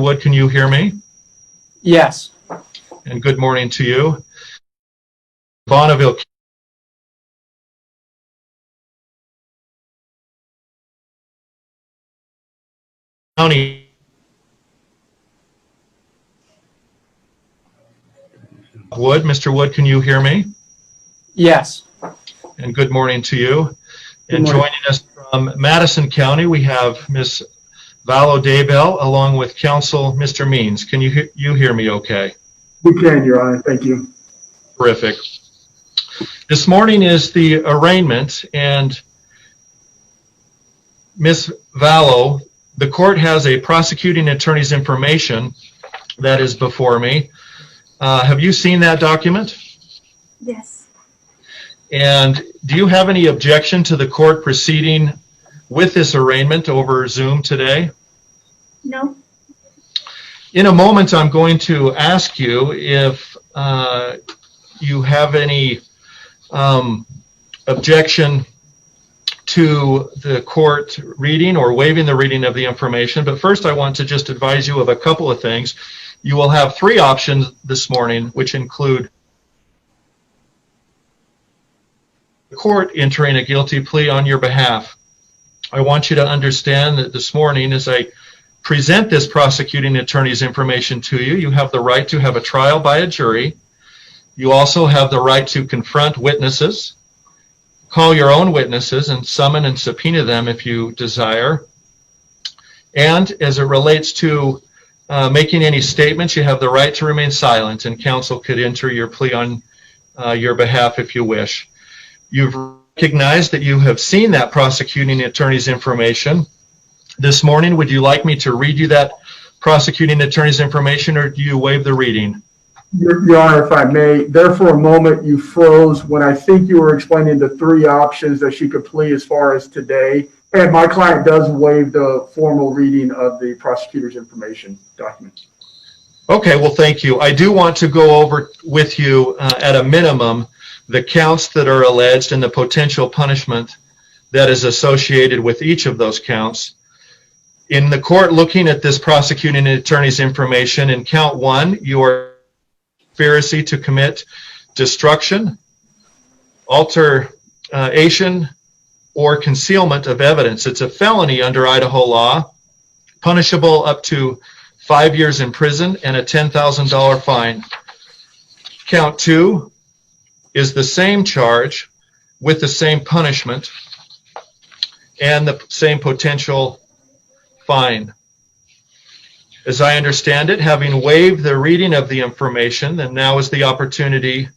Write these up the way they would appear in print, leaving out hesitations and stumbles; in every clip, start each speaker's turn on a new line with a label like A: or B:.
A: Wood, can you hear me?
B: Yes.
A: And good morning to you. Bonneville County. Wood, Mr. Wood, can you hear me?
B: Yes.
A: And good morning to you.
B: Good
A: And
B: morning.
A: joining us from Madison County, we have Ms. Valo Daybell along with Counsel Mr. Means. Can you hear me okay?
C: We can, Your Honor. Thank you.
A: Terrific. This morning is the arraignment, and Ms. Valo, the court has a prosecuting attorney's information that is before me. Have you seen that document?
D: Yes.
A: And do you have any objection to the court proceeding with this arraignment over Zoom today?
D: No.
A: In a moment, I'm going to ask you if you have any objection to the court reading or waiving the reading of the information. But first, I want to just advise you of a couple of things. You will have three options this morning, which include the court entering a guilty plea on your behalf. I want you to understand that this morning, as I present this prosecuting attorney's information to you, you have the right to have a trial by a jury. You also have the right to confront witnesses, call your own witnesses, and summon and subpoena them if you desire. And as it relates to making any statements, you have the right to remain silent, and counsel could enter your plea on your behalf if you wish. You've recognized that you have seen that prosecuting attorney's information. This morning, would you like me to read you that prosecuting attorney's information, or do you waive the reading?
C: Your Honor, if I may, there for a moment you froze when I think you were explaining the three options that she could plea as far as today. And my client does waive the formal reading of the prosecutor's information document.
A: Okay, well, thank you. I do want to go over with you at a minimum the counts that are alleged and the potential punishment that is associated with each of those counts. In the court looking at this prosecuting attorney's information, in count one, you are conspiracy to commit destruction, alteration, or concealment of evidence. It's a felony under Idaho law, punishable up to 5 years in prison and a $10,000 fine. Count two is the same charge with the same punishment and the same potential fine. As I understand it, having waived the reading of the information, then now is the opportunity,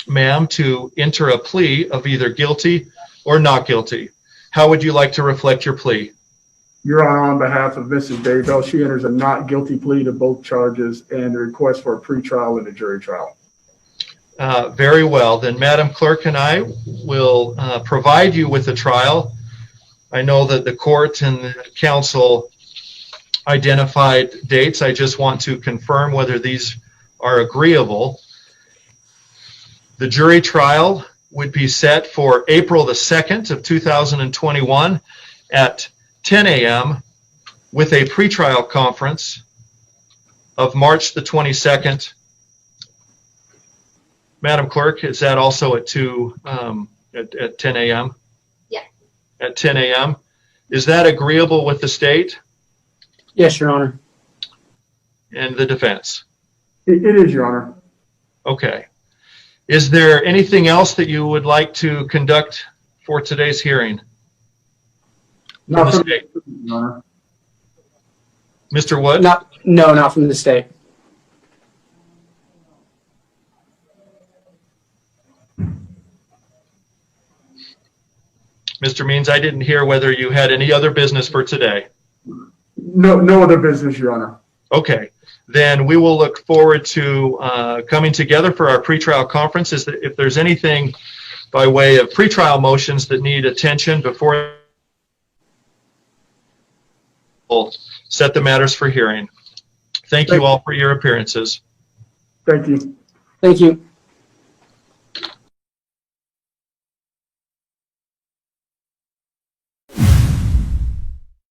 A: ma'am, to enter a plea of either guilty or not guilty. How would you like to reflect your plea?
C: Your Honor, on behalf of Mrs. Daybell, she enters a not guilty plea to both charges and a request for a pretrial and a jury trial.
A: Very well. Then Madam Clerk and I will provide you with a trial. I know that the court and the counsel identified dates. I just want to confirm whether these are agreeable. The jury trial would be set for April the 2nd of 2021 at 10 a.m. with a pretrial conference of March the 22nd. Madam Clerk, is that also at 10 a.m.?
D: Yeah.
A: At 10 a.m. Is that agreeable with the state
B: Yes, Your Honor.
A: and the defense?
C: It is, Your Honor.
A: Okay. Is there anything else that you would like to conduct for today's hearing?
C: Not
A: the
C: from
A: state.
C: Your Honor.
A: Mr. Wood?
B: No, not from the state.
A: Mr. Means, I didn't hear whether you had any other business for today.
C: No other business, Your Honor.
A: Okay. Then we will look forward to coming together for our pretrial conference. If there's anything by way of pretrial motions that need attention before we'll set the matters for hearing. Thank you all for your appearances.
C: Thank you.
B: Thank you.